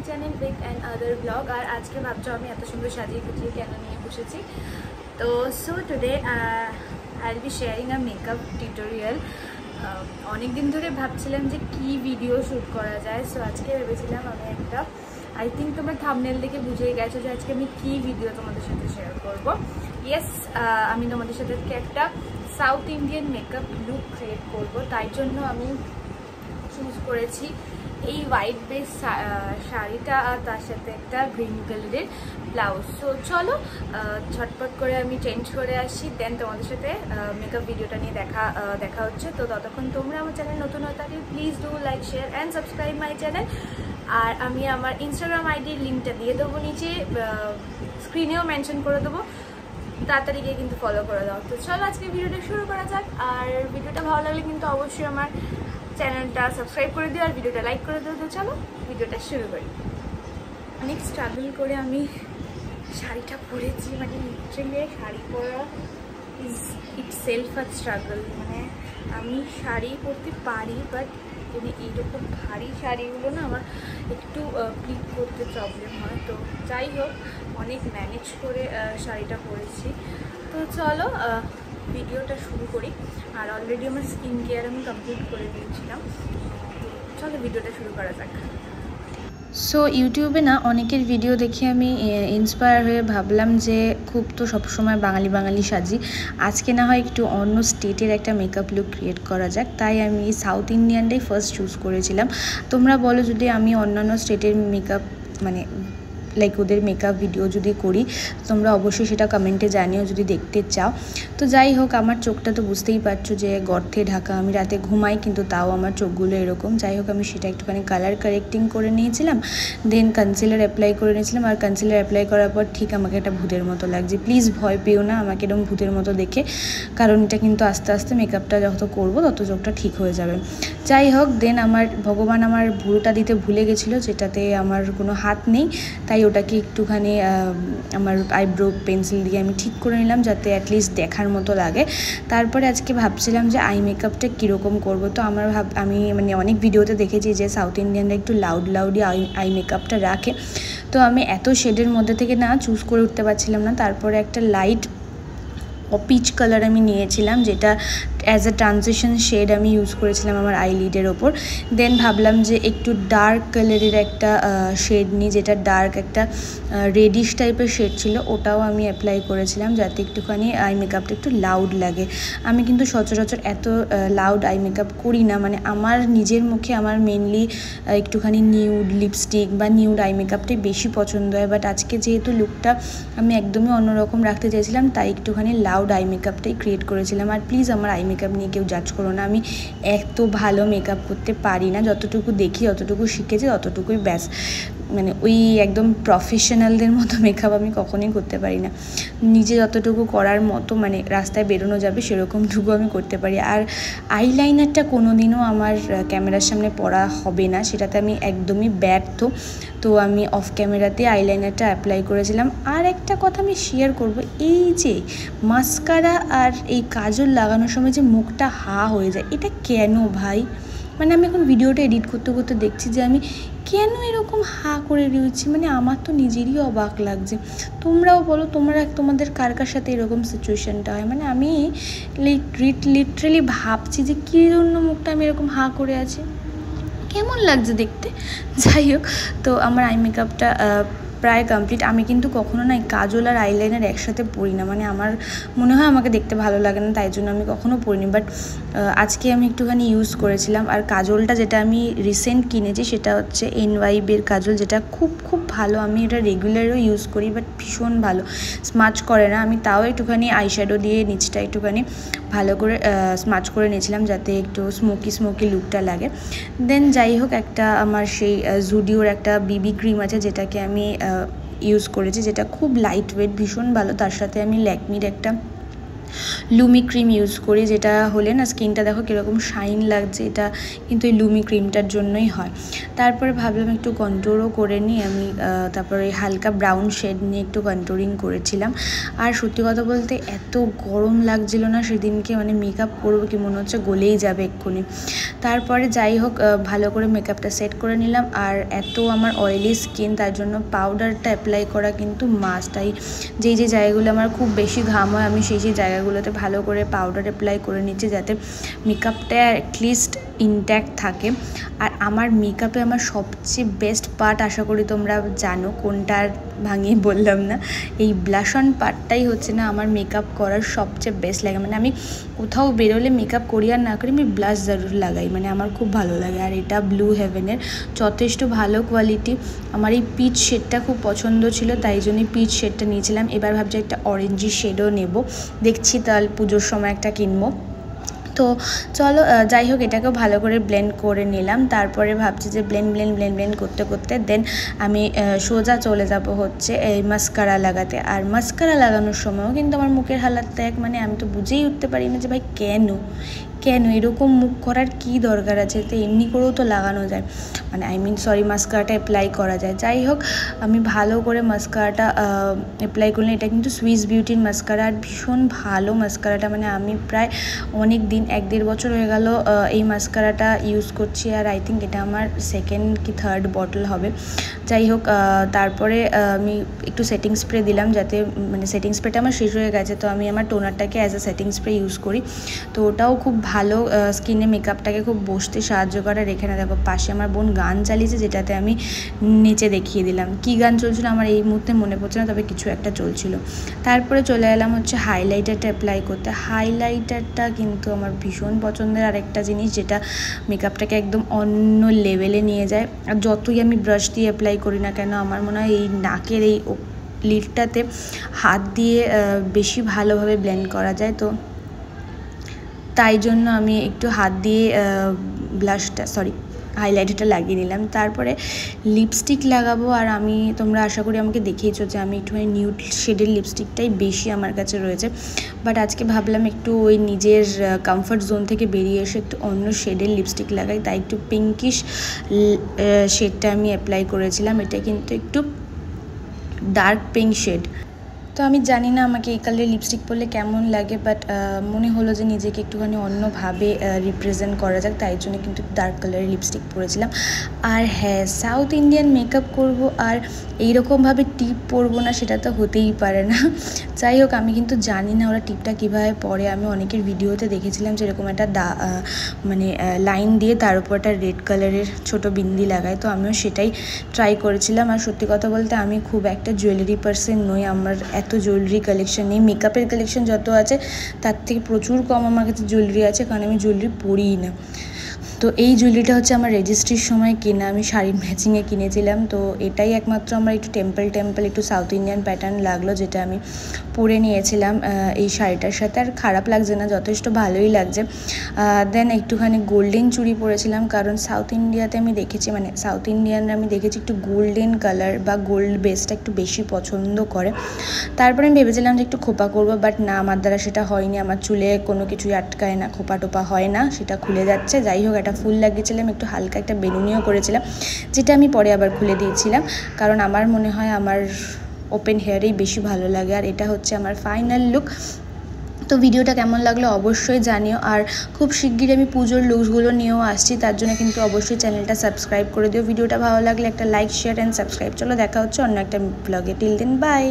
channel with another vlog আর আজকে ভাবছো আমি এত সুন্দর সাজিয়ে গুছিয়ে কেন নিয়ে বসেছি। তো so today I'll be sharing a makeup tutorial। অনেক দিন ধরে ভাবছিলাম যে কি ভিডিও শ্যুট করা যায়। সো আজকে ভেবেছিলাম আমি একটা আই থিঙ্ক তোমরা থাম্বনেল দেখে বুঝেই গেছো যে আজকে আমি কি ভিডিও তোমাদের সাথে শেয়ার করব। ইয়েস, আমি তোমাদের সাথে একটা south Indian makeup look create করব। তাই জন্য আমি চুজ করেছি এই হোয়াইট বেস শাড়িটা আর তার সাথে একটা গ্রিন কালারের ব্লাউজ। সো চলো ঝটপট করে আমি চেঞ্জ করে আসি, দেন তোমাদের সাথে মেকআপ ভিডিওটা নিয়ে দেখা হচ্ছে। তো ততক্ষণ তোমরা আমার চ্যানেল নতুন হয়ে থাকলে please do like share and subscribe my channel. আর আমি আমার ইনস্টাগ্রাম আইডির লিঙ্কটা দিয়ে দেবো নিচে, স্ক্রিনেও মেনশন করে দেবো, তাড়াতাড়ি গিয়ে কিন্তু ফলো করে দাও। তো চলো আজকে ভিডিওটা শুরু করা যাক। আর ভিডিওটা ভালো লাগলে কিন্তু অবশ্যই আমার চ্যানেলটা সাবস্ক্রাইব করে দিও আর ভিডিওটা লাইক করে দিও। তো চলো ভিডিওটা শুরু করি। অনেক স্ট্রাগল করে আমি শাড়িটা পরেছি, মানে লিটারালি শাড়ি পরা ইজ ইটসেলফ আ স্ট্রাগল। মানে আমি শাড়ি পরতে পারি, বাট মানে এইরকম ভারী শাড়িগুলো না আমার একটু প্লিট করতে প্রবলেম হয়। তো যাই হোক, অনেক ম্যানেজ করে শাড়িটা পরেছি। তো চলো ভিডিওটা শুরু করি। আর অলরেডি আমার স্কিন কেয়ার আমি কমপ্লিট করে দিয়েছিলাম। চলো ভিডিওটা শুরু করা যাক। সো ইউটিউবে না অনেকের ভিডিও দেখে আমি ইন্সপায়ার হয়ে ভাবলাম যে খুব তো সবসময় বাঙালি বাঙালি সাজি, আজকে না হয় একটু অন্য স্টেটের একটা মেকআপ লুক ক্রিয়েট করা যাক। তাই আমি সাউথ ইন্ডিয়ানটাই ফার্স্ট চুজ করেছিলাম। তোমরা বলো যদি আমি অন্যান্য স্টেটের মেকআপ মানে লাইক ওদের মেকআপ ভিডিও যদি করি, তোমরা অবশ্যই সেটা কমেন্টে জানিও যদি দেখতে চাও। তো যাই হোক, আমার চোখটা তো বুঝতেই পারছো যে গর্তে ঢাকা, আমি রাতে ঘুমাই কিন্তু তাও আমার চোখগুলো এরকম। যাই হোক, আমি সেটা একটুখানি কালার কারেক্টিং করে নিয়েছিলাম, দেন কনসিলার অ্যাপ্লাই করে নিয়েছিলাম। আর কনসিলার অ্যাপ্লাই করার পর ঠিক আমাকে একটা ভূতের মতো লাগছে। প্লিজ ভয় পেও না আমাকে এরকম ভূতের মতো দেখে, কারণ এটা কিন্তু আস্তে আস্তে মেকআপটা যত করবো তত চোখটা ঠিক হয়ে যাবে। যাই হোক, দেন আমার ভগবান আমার ভুরুটা দিতে ভুলে গেছিলো, যেটাতে আমার কোনো হাত নেই, তাই ওটাকে একটুখানি আমার আইব্রো পেন্সিল দিয়ে আমি ঠিক করে নিলাম যাতে অ্যাটলিস্ট দেখার মতো লাগে। তারপরে আজকে ভাবছিলাম যে আই মেকআপটা কীরকম করবো। তো আমি মানে অনেক ভিডিওতে দেখেছি যে সাউথ ইন্ডিয়ানরা একটু লাউডলি আই মেকআপটা রাখে। তো আমি এত শেডের মধ্যে থেকে না চুজ করে উঠতে পারছিলাম না। তারপরে একটা লাইট পিচ কালার আমি নিয়েছিলাম, যেটা অ্যাজ এ ট্রানজিশন শেড আমি ইউজ করেছিলাম আমার আইলিডের ওপর। দেন ভাবলাম যে একটু ডার্ক কালারের একটা শেড নিই, যেটা ডার্ক একটা রেডিশ টাইপের শেড ছিল, ওটাও আমি অ্যাপ্লাই করেছিলাম যাতে একটুখানি আই মেকআপটা একটু লাউড লাগে। আমি কিন্তু সচরাচর এত লাউড আই মেকআপ করি না, মানে আমার নিজের মুখে আমার মেনলি একটুখানি নিউড লিপস্টিক বা নিউড আই মেকআপটাই বেশি পছন্দ হয়। বাট আজকে যেহেতু লুকটা আমি একদমই অন্যরকম রাখতে চাইছিলাম, তাই একটুখানি লাউড আই মেকআপটাই ক্রিয়েট করেছিলাম। আর প্লিজ আমার আই মেকআপ নিয়ে কেউ জাজ করো না, আমি এত ভালো মেকআপ করতে পারি না। যতটুকু দেখি, যতটুকু শিখেছি ততটুকুই ব্যাস। মানে ওই একদম প্রফেশনালদের মতো মেকআপ আমি কখনোই করতে পারি না। নিজে যতটুকু করার মতো মানে রাস্তায় বেরোনো যাবে সেরকমটুকু আমি করতে পারি। আর আইলাইনারটা কোনো দিনও আমার ক্যামেরার সামনে পরা হবে না, সেটাতে আমি একদমই ব্যর্থ। তো আমি অফ ক্যামেরাতে আইলাইনারটা অ্যাপ্লাই করেছিলাম। আর একটা কথা আমি শেয়ার করব, এই যে মাস্কারা আর এই কাজল লাগানোর সময় যে মুখটা হা হয়ে যায়, এটা কেন ভাই? মানে আমি এখন ভিডিওটা এডিট করতে করতে দেখছি যে আমি কেন এরকম হা করে রয়েছি, মানে আমার তো নিজেরই অবাক লাগছে। তোমরাও বলো তোমাদের কার কার সাথে এরকম সিচুয়েশানটা হয়। মানে আমি লিটারালি ভাবছি যে কী জন্য মুখটা আমি এরকম হা করে আছি, কেমন লাগছে দেখতে। যাই হোক, তো আমার আই মেকআপটা প্রায় কমপ্লিট। আমি কিন্তু কখনো না কাজল আর আইলাইনার একসাথে পরি না, মানে আমার মনে হয় আমাকে দেখতে ভালো লাগে না, তাই জন্য আমি কখনো পরিনি। বাট আজকে আমি একটুখানি ইউজ করেছিলাম। আর কাজলটা যেটা আমি রিসেন্ট কিনেছি সেটা হচ্ছে NYBের কাজল, যেটা খুব খুব ভালো। আমি এটা রেগুলারও ইউজ করি, বাট ভীষণ ভালো, স্মাচ করে না। আমি তাও একটুখানি আইশ্যাডো দিয়ে নিচটা একটুখানি ভালো করে স্মাচ করে নিয়েছিলাম যাতে একটু স্মোকি লুকটা লাগে। দেন যাই হোক, একটা আমার সেই জুডিওর একটা BB ক্রিম আছে যেটাকে আমি ইউজ করেছি, যেটা খুব লাইট ওয়েট, ভীষণ ভালো। তার সাথে আমি ল্যাকমির একটা লুমি ক্রিম ইউজ করি, যেটা হলে না স্কিনটা দেখো কীরকম শাইন লাগছে, এটা কিন্তু এই লুমি ক্রিমটার জন্যই হয়। তারপরে ভাবলাম একটু কন্ট্রোলও করে নিই আমি, তারপরে হালকা ব্রাউন শেড নিয়ে একটু কন্ট্রোলিং করেছিলাম। আর সত্যি কথা বলতে এত গরম লাগছিল না সেদিনকে, মানে মেকআপ করবো কি মনে হচ্ছে গলেই যাবে এক্ষুনি। তারপরে যাই হোক ভালো করে মেকআপটা সেট করে নিলাম। আর এত আমার অয়েলি স্কিন, তার জন্য পাউডারটা অ্যাপ্লাই করা কিন্তু মাস্ট। যেই যে জায়গাগুলো আমার খুব বেশি ঘাম হয় আমি সেই জায়গাগুলোতে ভালো করে পাউডার অ্যাপ্লাই করে নিচ্ছি, যাতে মেকআপটা অ্যাটলিস্ট ইনট্যাক্ট থাকে। আর আমার মেকআপে আমার সবচেয়ে বেস্ট পার্ট, আশা করি তোমরা জানো কোনটা, ভাঙিয়ে বললাম না, এই ব্লাশ অন পার্টটাই হচ্ছে না আমার মেকআপ করার সবচেয়ে বেস্ট লাগে। মানে আমি কোথাও বেরোলে মেকআপ করি আর না করি আমি ব্লাশ জরুর লাগাই, মানে আমার খুব ভালো লাগে। আর এটা ব্লু হেভেনের যথেষ্ট ভালো কোয়ালিটি। আমার এই পিচ শেডটা খুব পছন্দ ছিল, তাই জন্যই পিচ শেডটা নিয়েছিলাম। এবার ভাবছি একটা অরেঞ্জি শেডও নেব, দেখছি তাহলে পুজোর সময় একটা কিনবো। তো চলো যাই হোক এটাকেও ভালো করে ব্লেন্ড করে নিলাম। তারপরে ভাবছি যে ব্লেন্ড করতে করতে দেন আমি সোজা চলে যাব হচ্ছে এই মাস্কারা লাগাতে। আর মাস্কারা লাগানোর সময়ও কিন্তু আমার মুখের হালাতটা মানে আমি তো বুঝেই উঠতে পারি না যে ভাই কেন এরকম মুখ করার কি দরকার আছে, তো এমনি করেও তো লাগানো যায়, মানে মাস্কারাটা অ্যাপ্লাই করা যায়। যাই হোক আমি ভালো করে মাস্কারাটা অ্যাপ্লাই করলাম। এটা কিন্তু সুইস বিউটির মাস্কারা, আর ভীষণ ভালো মাস্কারাটা, মানে আমি প্রায় অনেক দিন 1-1.5 বছর হয়ে গেল এই মাস্কারাটা ইউজ করছি। আর আই থিঙ্ক এটা আমার 2nd কি 3rd বটল হবে। যাই হোক তারপরে আমি একটু সেটিং স্প্রে দিলাম, যাতে মানে সেটিং স্প্রেটা আমার শেষ হয়ে গেছে, তো আমি আমার টোনারটাকে as a setting spray use করি। তো ওটাও খুব ভালো স্কিনে মেকআপটাকে খুব বসতে সাহায্য করে। আর এখানে দেখো পাশে আমার বোন গান চালিয়েছে, যেটাতে আমি নিচে দেখিয়ে দিলাম কী গান চলছিল আমার এই মুহূর্তে মনে পড়ছে না, তবে কিছু একটা চলছিল। তারপরে চলে এলাম হচ্ছে হাইলাইটারটা অ্যাপ্লাই করতে। হাইলাইটারটা কিন্তু আমার ভীষণ পছন্দের আরেকটা জিনিস, যেটা মেকআপটাকে একদম অন্য লেভেলে নিয়ে যায়। আর যতই আমি ব্রাশ দিয়ে অ্যাপ্লাই করি না কেন, আমার মনে হয় এই নাকের এই লিডটাতে হাত দিয়ে বেশি ভালোভাবে ব্লেন্ড করা যায়। তো তাই জন্য আমি একটু হাত দিয়ে হাইলাইটারটা লাগিয়ে নিলাম। তারপরে লিপস্টিক লাগাবো। আর তোমরা আশা করি আমাকে দেখিয়েছো যে আমি একটু নিউড শেডের লিপস্টিকটাই বেশি আমার কাছে রয়েছে, বাট আজকে ভাবলাম একটু ওই নিজের কমফর্ট জোন থেকে বেরিয়ে এসে একটু অন্য শেডের লিপস্টিক লাগাই, তাই একটু পিঙ্কিশ শেডটা আমি অ্যাপ্লাই করেছিলাম। এটা কিন্তু একটু ডার্ক পিঙ্ক শেড। তো আমি জানি না আমাকে এই কালারের লিপস্টিক পরলে কেমন লাগে, বাট মনে হলো যে নিজেকে একটুখানি অন্যভাবে রিপ্রেজেন্ট করা যাক, তাই জন্য কিন্তু ডার্ক কালারের লিপস্টিক পরেছিলাম। আর হ্যাঁ, সাউথ ইন্ডিয়ান মেকআপ করব আর এইরকমভাবে টিপ পরবো না, সেটা তো হতেই পারে না। যাই হোক আমি কিন্তু জানি না ওরা টিপটা কীভাবে পরে। আমি অনেকের ভিডিওতে দেখেছিলাম যেরকম একটা লাইন দিয়ে তার উপর একটা রেড কালারের ছোটো বিন্দি লাগায়, তো আমিও সেটাই ট্রাই করেছিলাম। আর সত্যি কথা বলতে আমি খুব একটা জুয়েলারি পার্সন নই, আমার এত জুয়েলারি কালেকশন নেই। মেকআপের কালেকশন যত আছে তার থেকে প্রচুর কম আমার কাছে জুয়েলারি আছে, কারণ আমি জুয়েলারি পরিই না। তো এই জুয়েলারিটা হচ্ছে আমার রেজিস্ট্রির সময় কেনা, আমি শাড়ির ম্যাচিংয়ে কিনেছিলাম। তো এটাই একমাত্র আমার একটু টেম্পল একটু সাউথ ইন্ডিয়ান প্যাটার্ন লাগলো, যেটা আমি পরে নিয়েছিলাম এই শাড়িটার সাথে। আর খারাপ লাগছে না, যথেষ্ট ভালোই লাগছে। দেন একটুখানি গোল্ডেন চুড়ি পরেছিলাম, কারণ সাউথ ইন্ডিয়ানরা আমি দেখেছি একটু গোল্ডেন কালার বা গোল্ড বেসটা একটু বেশি পছন্দ করে। তারপরে আমি ভেবেছিলাম যে একটু খোপা করবো, বাট না, আমার দ্বারা সেটা হয়নি। আমার চুলে কোনো কিছুই আটকায় না, খোপা টোপা হয় না, সেটা খুলে যাচ্ছে। যাই হোক একটা ফুল লাগিয়েছিলাম, একটু হালকা একটা বেনুনিও করেছিলাম, যেটা আমি পরে আবার খুলে দিয়েছিলাম, কারণ আমার মনে হয় আমার ওপেন হেয়ারেই বেশি ভালো লাগে। আর এটা হচ্ছে আমার ফাইনাল লুক। তো ভিডিওটা কেমন লাগলো অবশ্যই জানিও। আর খুব শিগগিরই আমি পুজোর লুকসগুলো নিয়েও আসছি, তার জন্য কিন্তু অবশ্যই চ্যানেলটা সাবস্ক্রাইব করে দিও। ভিডিওটা ভালো লাগলে একটা লাইক, শেয়ার অ্যান্ড সাবস্ক্রাইব। চলো দেখা হচ্ছে অন্য একটা ব্লগে। Till then by.